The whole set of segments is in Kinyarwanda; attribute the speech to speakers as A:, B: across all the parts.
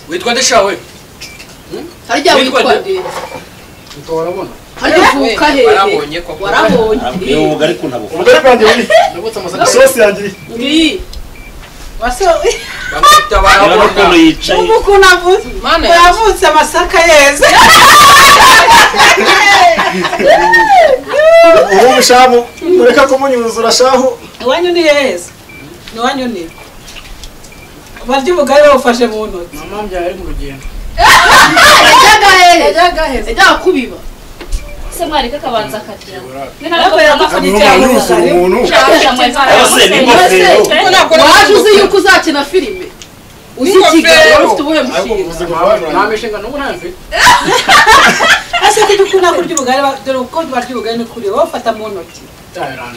A: witwa ndeshawe
B: harya witwa nde
A: utorabona
B: harivuka hehe
A: warabonye ko
B: warabonye
C: yoga ariko nabo
D: umugore kwanjye uri nabutse amasaka sauce yanjye
B: ngi waso
A: bamwita barabona
C: yicaye
B: uko navuze
E: mana
B: yavutse amasaka yeze
D: ubu mushamu mureka kumunyuzura shaho
B: iwanyu ni heza ni wanyu ni barya ubugari bawufashe mu ntoki
A: mama mbya ari mu rugendo
B: yajyaga hehe yajyaga kubiba
F: se mwareka akabanza akagira
B: ariko yadupfunyikira mu bugari
D: umuntu
C: yose ni ngofero
B: waje uzi yuko uzakina filime uzi kigali wari ufite ubuhe mushinga
A: nta mishinga n'ubu nta mfite
B: ese ko dukunda kurya ubugari dore uko barya ubugari ni kuri wowe ufata mu ntoki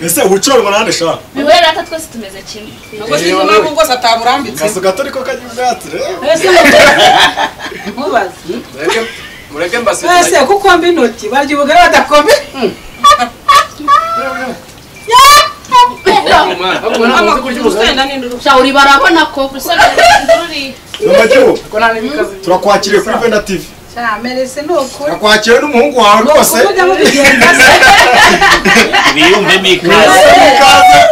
D: ese ubucorwa nande sha
F: biwe rata twese tumeze kimwe
E: ubwo si impamvu ngo satamurambitse
D: kaso gato ariko kajya ubwatsi
B: ese mubaze
A: mureke mbase
B: ese kuko mbi intoki barya ubugari badakombe shawuri barabona ko
D: Mamagiho turakwakiriye kuri Venda TV
B: merese ni ukuri
D: turakwakiriye n'umuhungu wawe rwose
B: mujya mubigenza se
C: biyumve mikaze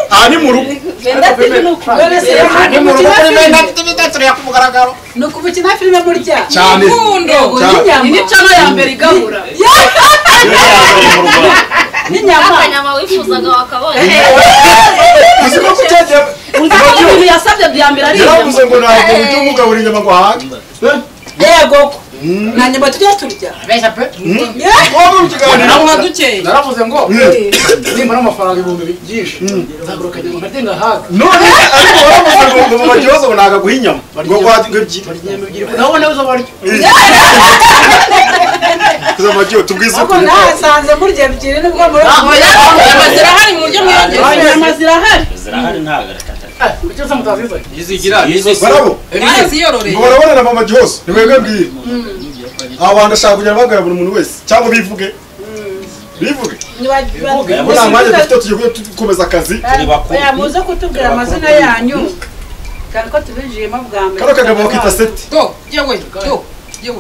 D: aha ni mu rugo
B: Venda TV ni ukuri merese
D: ni mu rugo kuri Venda TV turiya ku mugaragaro
B: ni ukubikina filime murya
D: cyane
B: iyi ni cano ya mbere igabura n'inyama
F: akanyama wifuzaga wakabonye
D: uzi ko kutagera
B: ibintu yasabye bya mbere ari
D: yaravuze ngo ntabwo ujye umugabura inyama ngo ahage
B: yego na nyama tujya turya
A: abeshya pe
D: wowe mu kiganiro
E: ntabwo dukeye
A: naravuze ngo nimara amafaranga ibihumbi byinshi nzagura akagenda nkadenga haga
D: none ariko waravuze ngo mu kibazo ngo nagaguha inyama ngo ebyiri
A: nabone uzo baryo
D: kuza Magiho tubwize
B: ahubwo
D: ukuri
B: nasanze murya ebyiri nibwo muri
E: zirahari mu buryo mwiyongera
B: inyama zirahari
C: zirahari ntagaraka
A: cyose mutaziza yizigira
D: barabo
E: baraziyororeye
D: ngo barabona na mama Gihose ni mwebwe mbwira aba bantu ashaka kujya bagara buri muntu wese cyangwa bivuge ngo nta mwanya dufite tugiye gukomeza akazi
B: muze kutubwira amazina yanyu kandi ko tubinjiyemo bwa mbere
D: kano kagabo bakita seti
E: to yewe to yewe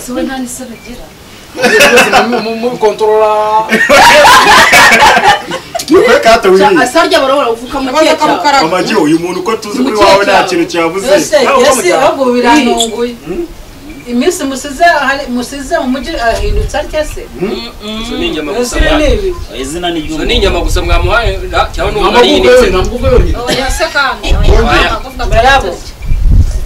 F: sowe nta n'isoni agira
A: mu kontrola
D: ukwe kata wini
B: asarya barabona uvuka mu
E: abaza
B: cyecya
E: kamukara
D: mama Gihose uyu muntu uko tuzi kuri wawe nta kintu cyavuze
B: ese ahubwo birantunguye iminsi musize mu mujyi ahindutse atya se
A: izo ni inyama gusa
C: izina ni
A: izo ni inyama gusa mwamuhaye cyangwa ni
D: amaboko
A: umwari
D: namvugo yonyine
E: oya se kandi
B: barabo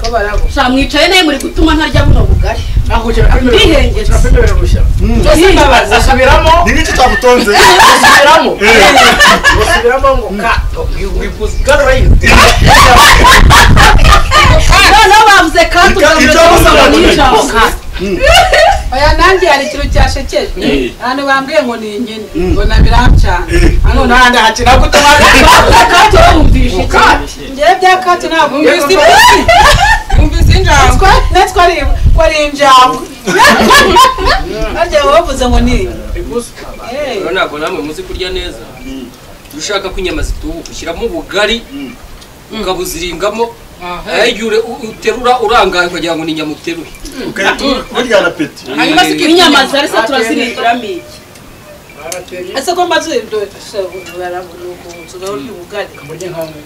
B: ko barabo sha mwicaye naye muri gutuma ntarya buno bugari
A: aho cyera
B: Bihengetse.
A: kirafemera rushya
B: byose mbabaza
A: basubiramo
D: ni nk'iki cyagutonze
A: basubiramo ngo ka wifuza garura yindi
B: noneho bavuze kandi
D: ibyo basaba
B: n'ijambo
D: ni
B: oya nanjye hari ikintu cyashekeje hano bambwiye ngo ni inkene ngo nabirancana hano nahandi hakina gutuma kandi wumvishe iki ngewe bya kati ntabwo
E: yumvise injangwe
B: natwe ari injangwe harya wavuze ngo ni
A: rero ntabwo namwe muzi kurya neza iyo ushaka ko inyama zitubuka ushyiramo ubugari ukabuziringamo ayigure uterura urangaye ukagira ngo ni inyama uteruye
D: burya na peti
E: hanyuma se
B: inyama zari se turazirinduramo iki ese ko maze barabona ubugari
A: kamurye nkamwe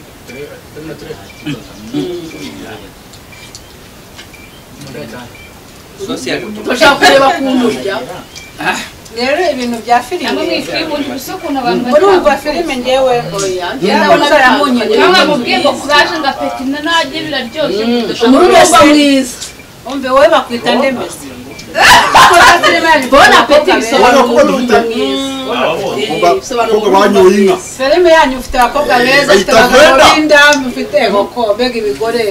B: bashaka kureba ku ndurya rero ibintu bya filime
F: ntabwo mwifuriye ubundi gusa ukuntu abantu
B: murumva filime ngewe ndabona biramunyene
F: cyangwa mubwiye ngo kuraje ngapeti nanajye biraryoshye
B: umurumva mwiza umve wowe bakwita ndemeze bona apeti bisobanura ko urumva mwiza
D: kuko banyoye inka
B: filime yanyu ufite abakobwa beza ufite abagabo b'indamu ufite koko mbega ibigore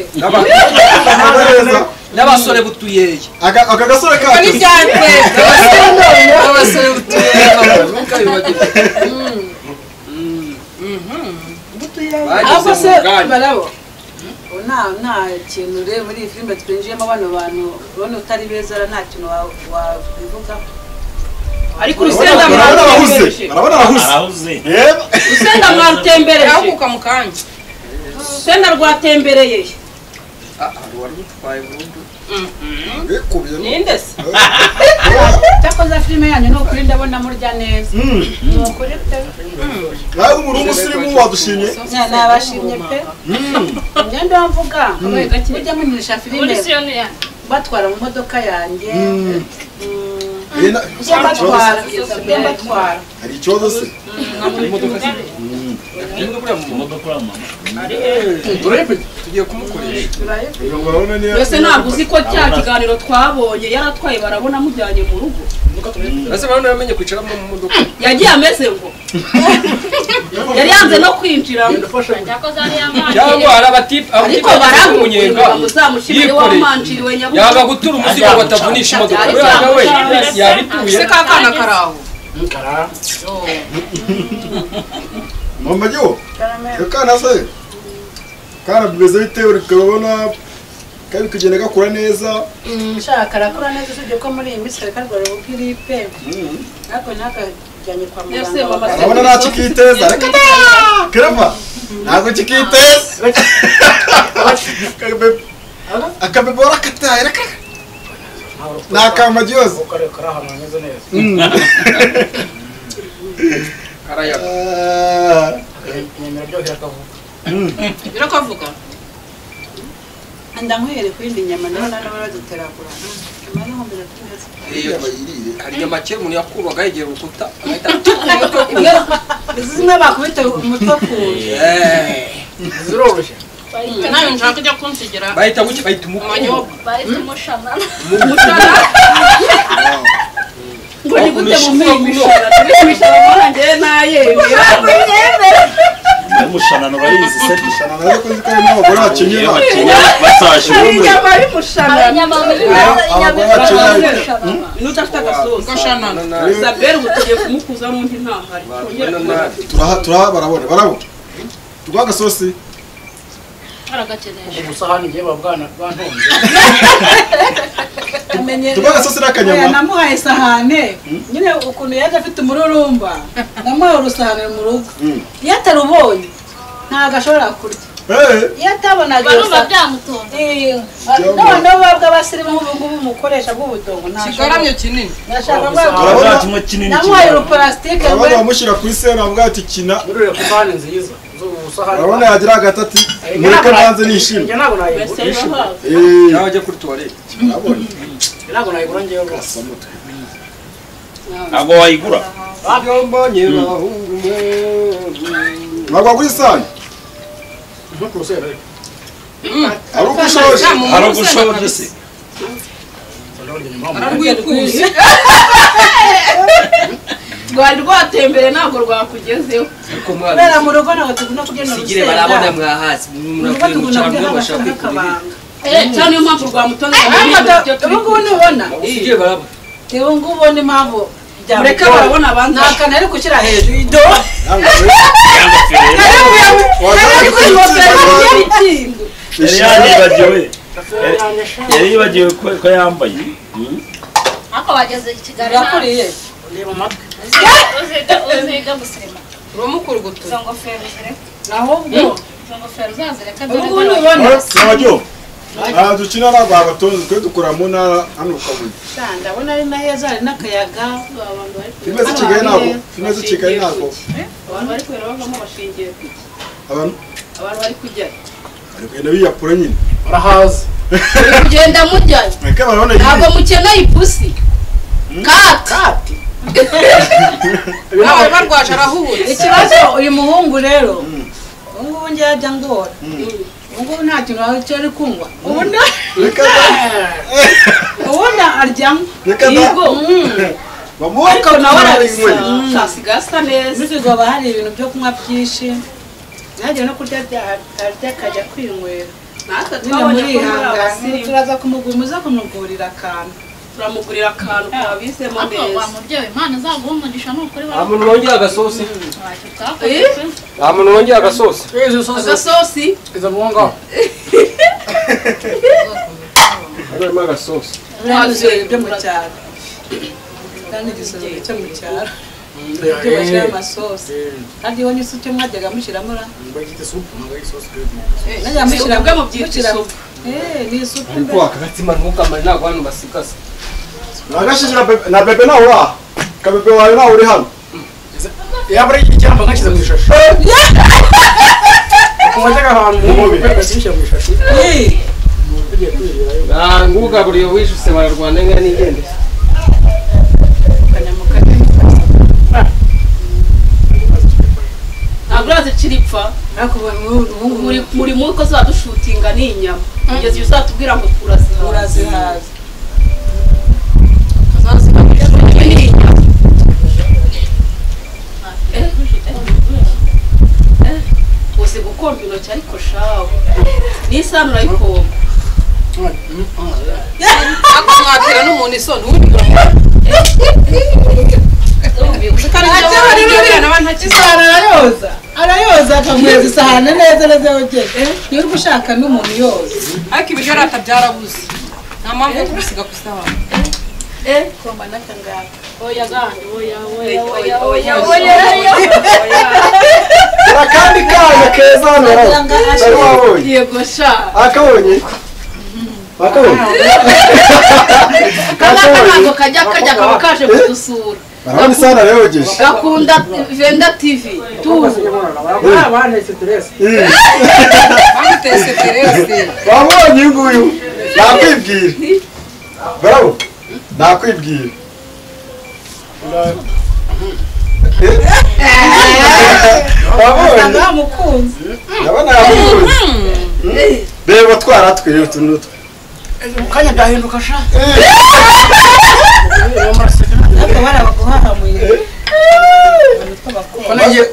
A: n'abasore butuyeye
D: aka gasore
E: ni
D: kacu
E: byanze
A: n'abasore butuyeye
B: ahubwo se barabo nta kintu rero muri iyi filime twinjiyemo bano bantu ubona utari beza nta kintu wabivuga ariko urusenda
D: arahuze yeba
B: urusenda mwarutembereje
E: yahuka mu kanya
B: urusenda rwatembereye
A: wari utwaye burundu
D: Bikubye.
B: ninde se cyakoze filime yanyu ni ukuri ndabona murya neza ni ukuri pe
D: Nawe umuntu w'umusirimu wadushimye.
B: nabashimye pe ngenda mvuga mujya munisha filime batwara mu modoka yanjye batwara
D: Hari ikibazo se?
A: tugiye kumukoresha
E: mbese ntabwo uzi ko cya kiganiro twabonye yaratwaye barabona amujyanye mu rugo
A: ese barabona yamenye kwicaramo mu modoka
E: yagiye ameze ngo yari yanze no kwinjiramo
A: cyangwa hari abatipe
E: ariko baramumunyenga muzamushyirire wamanjiriwe nyabugogo
A: yaba gutura umuzigo ngo atavunisha imodoka kubera nawe yabituye
E: se ka kana karaho
D: Mama Jo. Kana se. Kana bimeze bite uri kubona kabi kugenda gakura neza.
B: Shaka rakura neza usibye ko muri iyi minsi karwara ubwiripe. Ariko nakajyanye kwa muganga.
D: Urabona nta kikiteza. Reka da. Kirava. Ntabwo kikiteza. Akabebe warakataye reka. Nakama Jose.
G: Karahama neza neza.
A: Karayaga.
G: Nyemera byo hirakavuga.
E: birakavuga
B: Ndamwere kwindi nyama ndabona n'abaraduteragura. Amara ho mbere tuzi.
A: hari inyama kera umuntu yakubaga yegera urukuta
B: Zimwe bakubita umutwe ku.
G: Ziroroshye.
E: nawe nshaka kujya kunsigira
A: bahita guki bahita umukungu
E: ngo ni gute mu mishara tubimishara mbona njye nayemera
C: Mushanano barizi se
D: Shana nawe ko nzi ko ari n'abagore bakenyeye
C: Kenya batashe
E: hari
C: ubumwe.
E: inyama y'umushana
B: Abagore
E: n'udafite agasosi
A: gashanana
E: Isabelle ubu tugiye kumukuza n'undi ntahari
D: turaha barabona. Tugwa gasosi.
G: Umusahani ngiye babwana bantonze.
D: Tugwa gasosi n'akanyama.
B: namuhaye isahane nyine ukuntu yaje afite umururumba namuhaye urusahane mu rugo iyo atarubonye ntabwo ashobora kurya iyo atabonaga
F: barumva byamutunze
B: noneho babwa abasirimu nk'ubu mukoresha bw'ubudongo
E: kigaramye kinini
B: nashaka
C: Urabona kimwe kinini.
B: namuhaye uruparasitike
D: Urabona bamushyira kuri sena avuga ati kina.
G: Urure ku sahani nziza. Usahani.
D: Urabona yagira hagati ati mureke banze nishimye.
G: Njye ntabwo nayigura.
A: cyangwa ajya kuri tuwarete
D: Urabona.
G: Ntabwo nayigura ngewe rwose.
D: Samutwe.
C: Abo wayigura.
A: byambanye bahungu mwe
D: Magwa kuri sani.
G: Ntukurusera.
D: Ari uko ushoje.
C: Hari ugushoje se.
E: ararwikuye rwari rwatembere ntabwo rwakugezeho
A: ariko mwana
B: kubera mu rugo ntabwo tugomba kugenda
A: sigire barabona mwahazi umuntu
B: tugomba
A: akwiye
B: kugenda
A: bashaka
B: n'akabanga
E: cyane niyo mpamvu rwamutonze
B: ubu ngubu ntubona
A: sigire barabona
B: ubu ngubu ubona impamvu
E: mureka barabona abanza
B: nta kantu ari gushyira hejuru ido
C: Yari yibagiwe ko yambaye.
F: ariko wageze i Kigali
B: yakuriye
G: Reba amatwi.
F: uziga gusirima
E: uramukurugutura
F: izo ngofero zireka
B: ahubwo
F: izo ngofero uzazireka
B: ubu ngubu ntubona
D: Nabajyo. Dukina ntabwo abatoza twe dukora mu ntara hano ukabuye.
B: ndabona ari na heza hari n'akayaga
D: Filime z'ikigali ntabwo. Filime z'ikigali ntabwo.
E: abantu bari kubera bavamo bashingiye ku iki?
D: Abantu
E: abantu bari kujya
D: bari kugenda biyapura nyine.
G: Barahaza.
E: kugenda mujyayo
D: Reka barabona
E: ntabwo mukeneye ipusi kati nawe barwaje arahubutse
B: ikibazo uyu muhungu rero ubu ngubu njye yajya ngora ubu ngubu nta kintu wawe cyo ari kunywa ubundi aryamo
D: Reka da.
B: yego
D: bamuha
E: ariko nawe arabisa
D: arabisa.
E: kasiga asa neza
B: muri frigo haba hari ibintu byo kunywa byinshi nagiye no kurya arya akajya kwinywera
E: natwe
B: nyine
E: twabonye
B: muri
E: ko muri
B: ihangane
E: abasirimu
B: turaza kumugura muza kumugurira akantu
E: turamugurira akantu kabisemo
F: ariko wa
E: neza
F: mubyeyi imana izaguha umugisha nukuri
A: nta muntu wongera agasosi
F: ntacyo utakoze pe
A: nta muntu wongera agasosi
G: Izo sosi.
E: agasosi
G: Izo mwonga.
A: harimo agasosi
B: ibyo byo mu cyaro kandi igisoro cyo mu cyaro ibyo bashyira amasosi kandi iwanyu isi icyo mwajyaga mushyiramo ra
G: Bagite soup, ntabwo ari sauce.
B: najya mushyira
E: ubwe mu byitwa isupu
B: ni isupu
D: ariko
A: agatsima ntukamare ntabwo hano basikasa
D: nagashije na bebe nawe uraha kabebe wawe nawe uri hano
G: yaba ari icyamba nkashyize mu ishashi kumajyaga ahantu gashyira mu ishashi
A: ngugaburiye wishuse bararwana inka n'ingende
E: ntabwo urazi kiripfa muri mu ko zadushutinga ni inyama kugeza iyo uzatubwira ngo
B: urazihaza
E: uzi gukomba intoki ariko shawe n'isano urayikomba ako mwatera n'umuntu isoni
B: arayoza akamweza isahane neza neza yogeze niba uri gushaka n'umuntu yoza
E: ariko ibiryo rata byarabuze nta mpamvu yo kubisiga ku isahane
B: komba n'akangaka
E: oya gandi
D: akandi kana keza hano ari wabonye
E: yego sha
D: akabonye
E: ntabwo kajya kaba kaje kudusura
D: barabona isana yogeje
E: gakunda Venda TV
B: banese Teresa
E: bamutese Teresa
D: wabonye nguyu nakwibwira bravo nakwibwira wabonye
B: namukunze
D: ndabona yamukunze reba twaratwe utuntu
G: kanya byahinduka sha
B: ariko barabaguhahamuye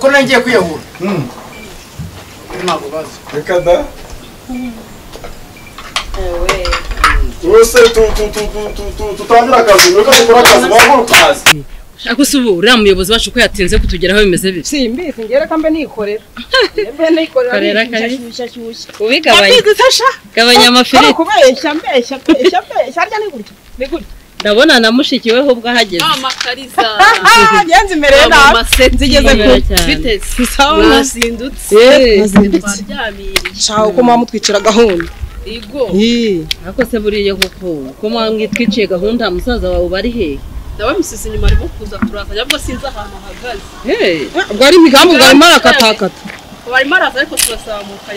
G: ko nangiye kwiyahura ntabwo bazi
D: reka da rwose tutangira akazi reka dukora akazi ntabwo ukazi
H: Ako subu uriya muyobozi wacu ko yatinze kutugeraho bimeze bite
B: simbizi ngere kambe nikorera mbe nikorera
H: Korera kare.
B: shyushya
H: ubigabanya gabanya amafiriti
B: kubeshya mbeshya harya ni gutya
H: ndabona na mushiki we ubwo ahageze
E: amakariza
B: ngenzi imbere nawe nzigeze ku
H: bite
B: sawa
H: nazindutse
B: shaho ko mwamutwicira gahunda
E: igo
H: ako se buriye koko ko mwamwitwiciye gahunda musaza wawe bari hehe
E: ndawe musize inyuma arimo kuza turazanya bwo sinzi ahantu ahagaze
B: ubwo ari imigambi ubwo arimo arakatakata
E: barimo araza ariko turazamuka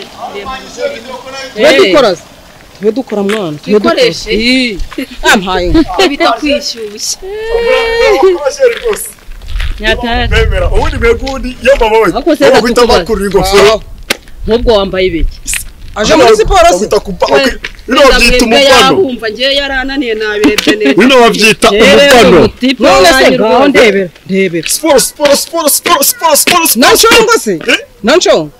E: irembo
B: dukoraza tube dukora mwana
E: dukoreshe
B: yampaye
E: bita kwishyushya
H: nyatari
D: bemera ubundi begudi iyo mabonye
H: ako se
D: guhita bakuru ingofero
H: nk'ubwo wambaye ibiki
B: aje muri siporo se
D: bino babyita umupano
E: yumva ngiye yarananiye nabirebye neza
D: bino babyita umupano
B: none se ngaho ndebera
D: siporo
B: nanshongo se nanshongo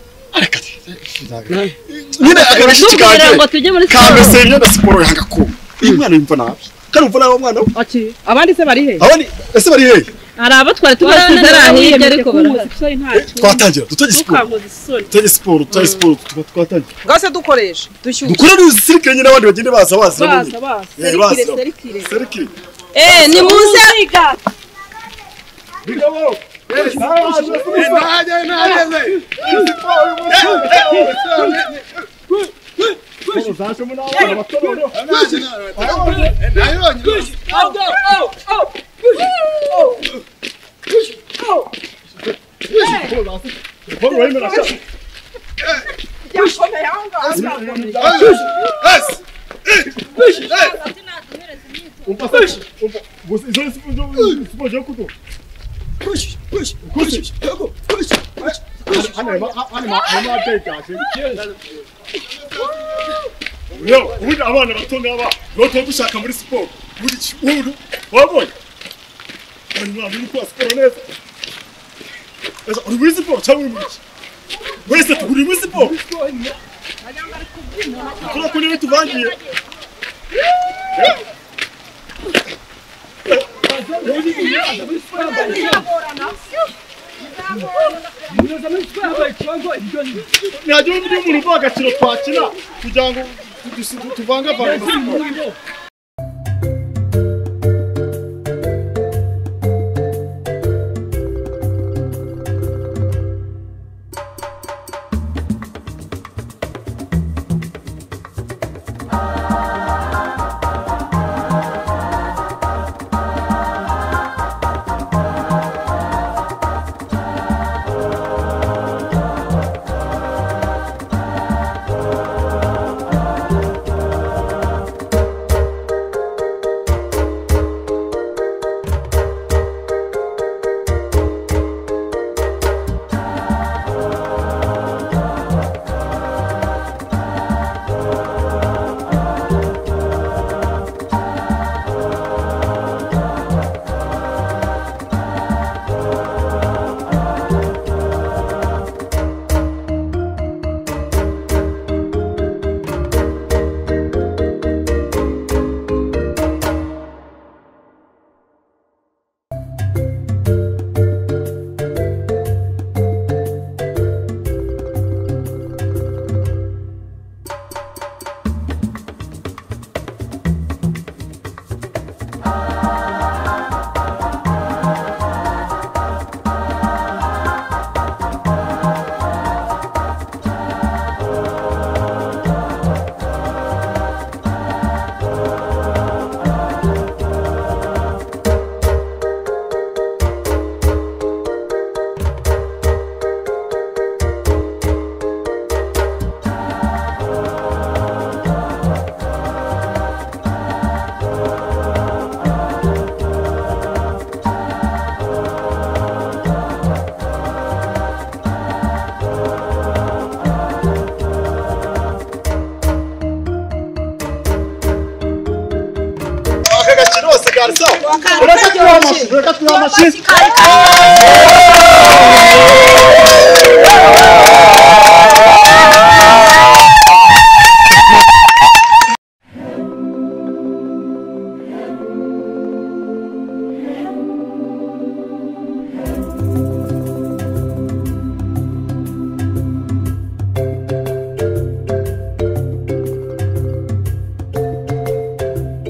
D: nyine agabishiki
H: kugira ngo
D: kanjye
H: tujye muri
D: kamese imyenda siporo yanga kuba uyu mwana yumva nabi kandi umva nabi mwana
B: ati abandi se bari he
D: abandi ese bari hehe
H: hari abo twari tubasize arahiye ariko
D: twatangira dutage siporo twatangira
B: ngase dukoresha dushyushye
D: dukorere sirike nyine abandi bagende baza
E: baza
D: serikire
H: ni muze
D: bigabo ubundi abana bato ngaba nibo dushaka muri siporo buri kintu wabonye mwana uri kwa siporo neza uri muri siporo cyangwa uri muri wese turi muri siporo kuri ko niwe tuvangiye ntajya undi muntu uva agaciro twakina kugira ngo tuvangavange siporo bose garisa reka turamashyi